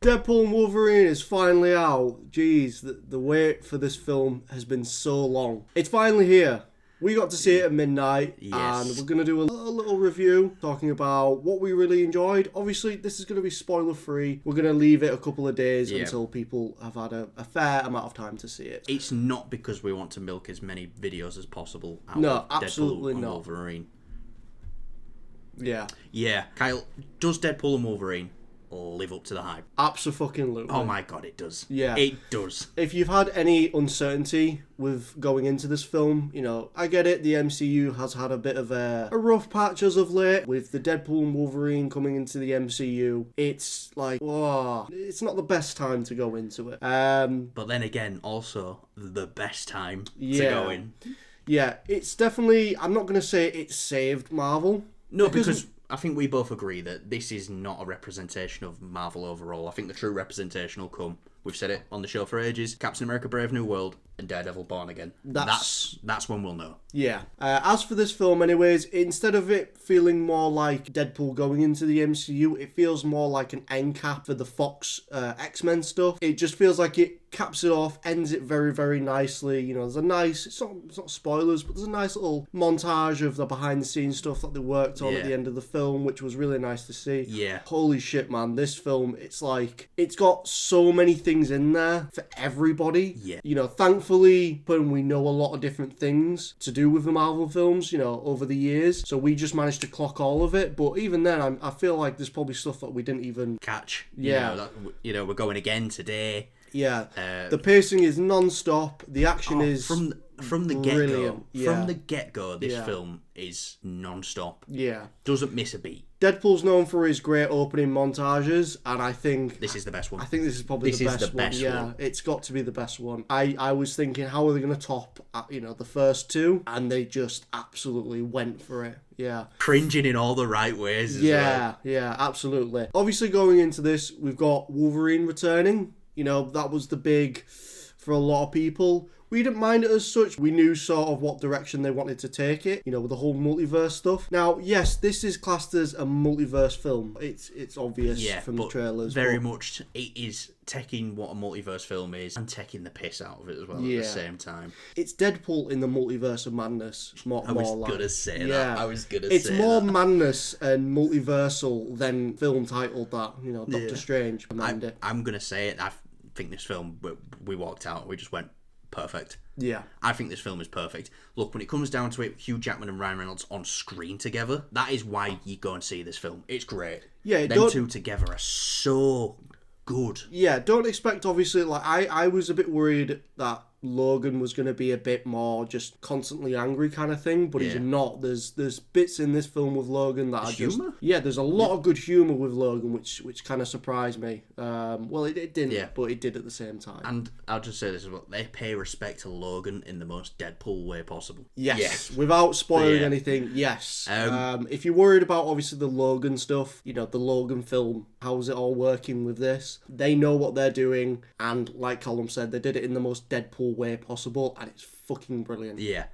Deadpool Wolverine is finally out. Jeez, the wait for this film has been so long. It's finally here. We got to see it at midnight, Yes. and we're going to do a little review talking about what we really enjoyed. Obviously, this is going to be spoiler-free. We're going to leave it a couple of days until people have had a fair amount of time to see it. It's not because we want to milk as many videos as possible out No, of absolutely Deadpool and not. Wolverine. Yeah. Yeah. Kyle, does Deadpool and Wolverine live up to the hype? Absolutely. Oh my god, it does. Yeah. It does. If you've had any uncertainty with going into this film, I get it, the MCU has had a bit of a rough patch as of late. With the Deadpool and Wolverine coming into the MCU, it's like, it's not the best time to go into it. But then again, also, the best time to go in. Yeah, it's definitely, I'm not going to say it saved Marvel. No, because I think we both agree that this is not a representation of Marvel overall. I think the true representation will come. We've said it on the show for ages. Captain America: Brave New World and Daredevil: Born Again. That's when we'll know. Yeah. As for this film, anyways, instead of it feeling more like Deadpool going into the MCU, it feels more like an end cap for the Fox X-Men stuff. It just feels like it caps it off, ends it very, very nicely. There's a nice, it's not spoilers, but there's a nice little montage of the behind-the-scenes stuff that they worked on at the end of the film, which was really nice to see. Yeah. Holy shit, man. This film, it's like, it's got so many things in there for everybody. Yeah. Thankfully, when we know a lot of different things to do with the Marvel films, over the years, so we just managed to clock all of it. But even then, I feel like there's probably stuff that we didn't even catch. Yeah. We're going again today. Yeah. The pacing is non-stop. The action is from the brilliant. get-go. From the get-go, this film is non-stop. Yeah. Doesn't miss a beat. Deadpool's known for his great opening montages, and I think this is the best one. I think this is probably the best one. Yeah, it's got to be the best one. I was thinking, how are they going to top, the first two? And they just absolutely went for it. Yeah. Cringing in all the right ways as well. Yeah, absolutely. Obviously, going into this, we've got Wolverine returning. That was the big for a lot of people. We didn't mind it as such. We knew sort of what direction they wanted to take it, with the whole multiverse stuff. Now, yes, this is classed as a multiverse film. It's obvious from the trailers. Very much, it is taking what a multiverse film is and taking the piss out of it as well at the same time. It's Deadpool in the multiverse of madness. I was going to say that. It's more madness and multiversal than film titled that, Doctor Strange. I'm going to say it. I think this film, we walked out, we just went, perfect. Yeah. I think this film is perfect. Look, when it comes down to it, Hugh Jackman and Ryan Reynolds on screen together, that is why you go and see this film. It's great. Yeah, them two together are so good. Yeah, don't expect, obviously, I was a bit worried that Logan was going to be a bit more just constantly angry kind of thing, but he's not. There's bits in this film with Logan that are just... Humour? Yeah, there's a lot of good humour with Logan, which kind of surprised me. Well, it didn't, but it did at the same time. And I'll just say this as well. They pay respect to Logan in the most Deadpool way possible. Yes. Without spoiling anything, yes. If you're worried about, obviously, the Logan stuff, the Logan film, how's it all working with this? They know what they're doing, and like Colm said, they did it in the most Deadpool way possible, and it's fucking brilliant. Yeah.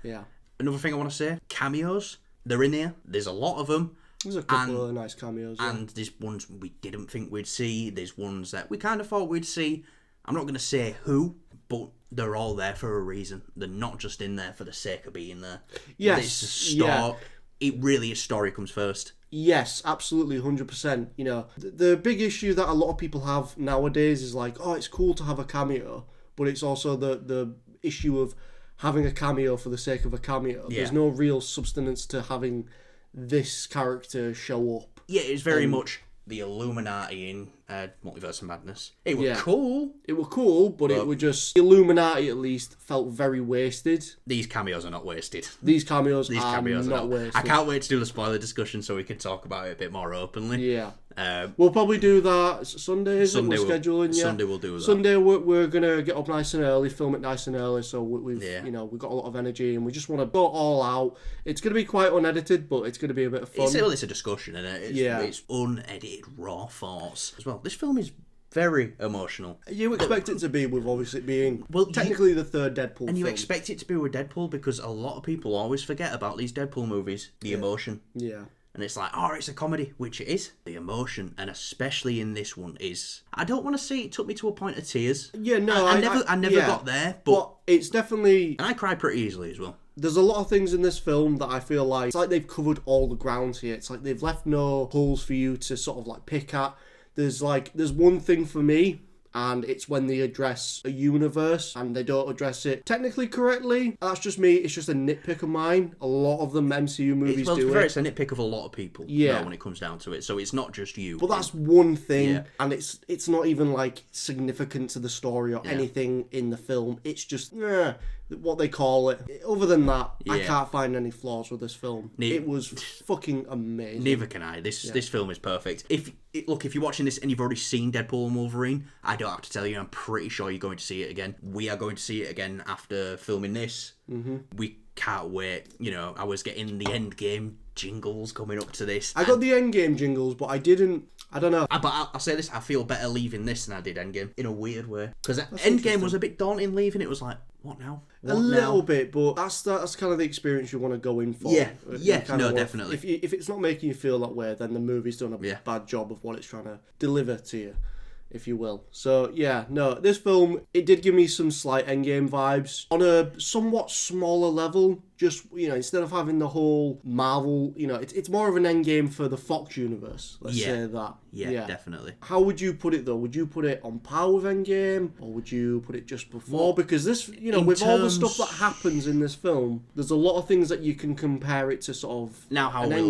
Another thing I want to say, cameos, they're in here. There's a lot of them. There's a couple of nice cameos. And there's ones we didn't think we'd see. There's ones that we kind of thought we'd see. I'm not going to say who, but they're all there for a reason. They're not just in there for the sake of being there. Yes. It's a story. It really is story comes first. Yes, absolutely, 100%. The big issue that a lot of people have nowadays is like, it's cool to have a cameo, but it's also the issue of having a cameo for the sake of a cameo. Yeah. There's no real substance to having this character show up. Yeah, it's very much the Illuminati in Multiverse of Madness. It was cool. It was cool, but it was just... Illuminati, at least, felt very wasted. These cameos are not wasted. These cameos are not wasted. I can't wait to do the spoiler discussion so we can talk about it a bit more openly. Yeah. We'll probably do that Sunday, is Sunday it? We're scheduling, Sunday we'll do that. Sunday we're going to get up nice and early, film it nice and early, so we've got a lot of energy and we just want to go all out. It's going to be quite unedited, but it's going to be a bit of fun. It's a discussion, isn't it? It's unedited, raw thoughts as well. This film is very emotional. You expect it to be, with obviously being technically the third Deadpool film. And you expect it to be with Deadpool because a lot of people always forget about these Deadpool movies, the emotion. Yeah. And it's like, oh, it's a comedy, which it is. The emotion, and especially in this one, is... I don't want to say it took me to a point of tears. Yeah, no, I never got there, but it's definitely... And I cry pretty easily as well. There's a lot of things in this film that I feel like... It's like they've covered all the ground here. It's like they've left no holes for you to sort of like pick at. There's one thing for me... And it's when they address a universe and they don't address it technically correctly. That's just me. It's just a nitpick of mine. A lot of them MCU movies do it. It's a nitpick of a lot of people. Yeah. When it comes down to it, so it's not just you. But that's one thing, and it's not even like significant to the story or anything in the film. It's just what they call it. Other than that, I can't find any flaws with this film. It was fucking amazing. Neither can I. This film is perfect. If you're watching this and you've already seen Deadpool and Wolverine, I don't have to tell you, I'm pretty sure you're going to see it again. We are going to see it again after filming this. Mm-hmm. We can't wait. You know, I was getting the Endgame jingles coming up to this. I got the Endgame jingles, but I don't know. But I'll say this, I feel better leaving this than I did Endgame, in a weird way. Because Endgame was a bit daunting leaving. It was like, what now? Little bit, but that's kind of the experience you want to go in for. Definitely. If it's not making you feel that way, then the movie's done a bad job of what it's trying to deliver to you, if you will. So, this film, it did give me some slight Endgame vibes. On a somewhat smaller level, just, instead of having the whole Marvel, it's more of an Endgame for the Fox universe. Let's say that. Yeah, definitely. How would you put it, though? Would you put it on par with Endgame? Or would you put it just before? Well, because this, with all the stuff that happens in this film, there's a lot of things that you can compare it to sort of how are we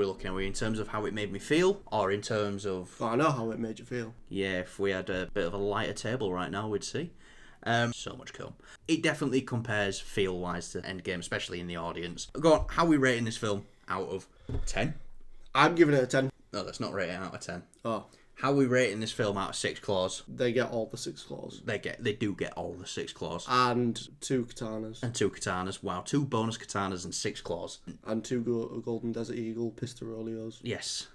looking? Are we in terms of how it made me feel? Or in terms of... I know how it made you feel. Yeah, if we had a bit of a lighter table right now, we'd see. So much cool. It definitely compares feel-wise to Endgame, especially in the audience. Go on, how are we rating this film out of 10? I'm giving it a 10. No, that's not rating out of 10. Oh. How are we rating this film out of 6 claws? They get all the 6 claws. They do get all the 6 claws. And 2 katanas. Wow, 2 bonus katanas and 6 claws. And 2 Golden Desert Eagle Pistorolios. Yes.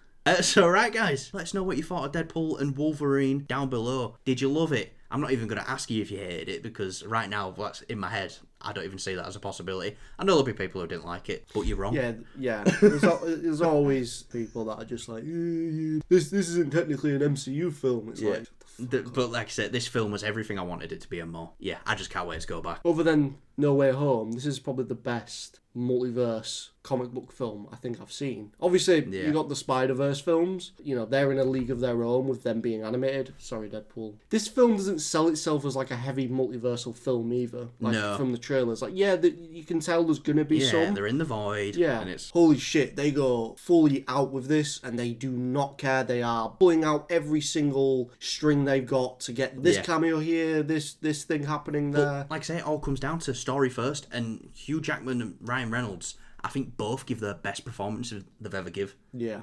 So, right, guys, let us know what you thought of Deadpool and Wolverine down below. Did you love it? I'm not even going to ask you if you hated it, because right now, that's in my head, I don't even see that as a possibility. I know there'll be people who didn't like it, but you're wrong. Yeah. There's always people that are just like, this isn't technically an MCU film. It's like... But like I said, this film was everything I wanted it to be and more. Yeah, I just can't wait to go back. Other than No Way Home, this is probably the best multiverse comic book film I think I've seen. Obviously, you got the Spider-Verse films. They're in a league of their own with them being animated. Sorry, Deadpool. This film doesn't sell itself as like a heavy multiversal film either. From the trailers. You can tell there's going to be some. Yeah, they're in the void. Yeah. And it's... Holy shit, they go fully out with this and they do not care. They are pulling out every single string they've got to get this cameo here, this thing happening there. But, like I say, it all comes down to story first, and Hugh Jackman and Ryan Reynolds, I think both give their best performances they've ever give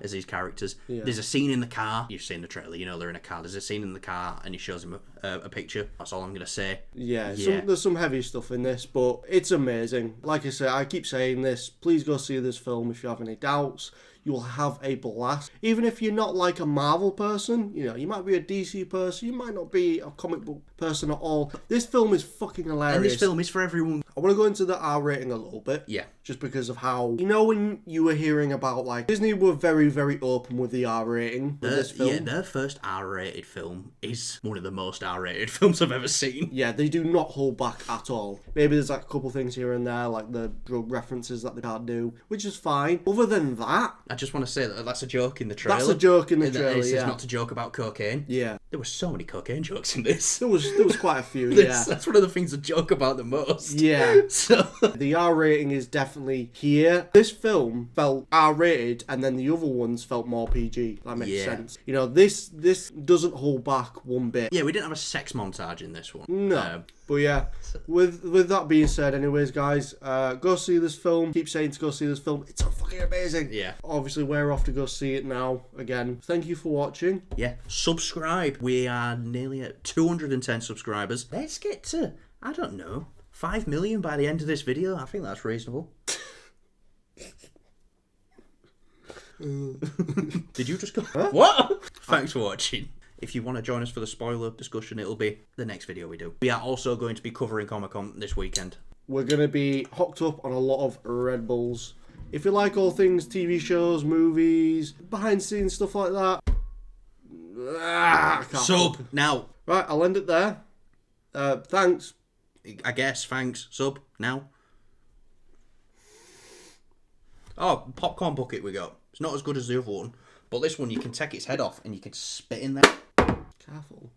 as these characters. Yeah. There's a scene in the car. You've seen the trailer. They're in a car. There's a scene in the car and he shows him a picture. That's all I'm going to say. Yeah. There's some heavy stuff in this, but it's amazing. Like I say, I keep saying this. Please go see this film if you have any doubts. You'll have a blast. Even if you're not like a Marvel person, you might be a DC person, you might not be a comic book person at all. This film is fucking hilarious. And this film is for everyone. I want to go into the R rating a little bit. Yeah. Just because of how... when you were hearing about, Disney were very, very open with the R rating with this film. Yeah, their first R-rated film is one of the most R-rated films I've ever seen. Yeah, they do not hold back at all. Maybe there's, a couple things here and there, like the drug references that they can't do, which is fine. Other than that... I just want to say that's a joke in the trailer. That's a joke in the trailer, It's not to joke about cocaine. Yeah. There were so many cocaine jokes in this. There was quite a few, yeah. That's one of the things I joke about the most. Yeah. So the R rating is definitely here. This film felt R rated, and then the other ones felt more PG. That makes sense. This doesn't hold back one bit. Yeah, we didn't have a sex montage in this one. No. But yeah, with that being said, anyways, guys, go see this film. Keep saying to go see this film. It's so fucking amazing. Yeah. Obviously, we're off to go see it now. Again, thank you for watching. Yeah. Subscribe. We are nearly at 210 subscribers. Let's get to, 5 million by the end of this video. I think that's reasonable. Did you just go? Huh? What? Thanks for watching. If you want to join us for the spoiler discussion, it'll be the next video we do. We are also going to be covering Comic-Con this weekend. We're going to be hooked up on a lot of Red Bulls. If you like all things TV shows, movies, behind the scenes stuff like that, I can't Sub fucking- now. Right, I'll end it there. Thanks. I guess. Thanks. Sub now. Oh, popcorn bucket we got. It's not as good as the other one, but this one you can take its head off and you can spit in there. Careful.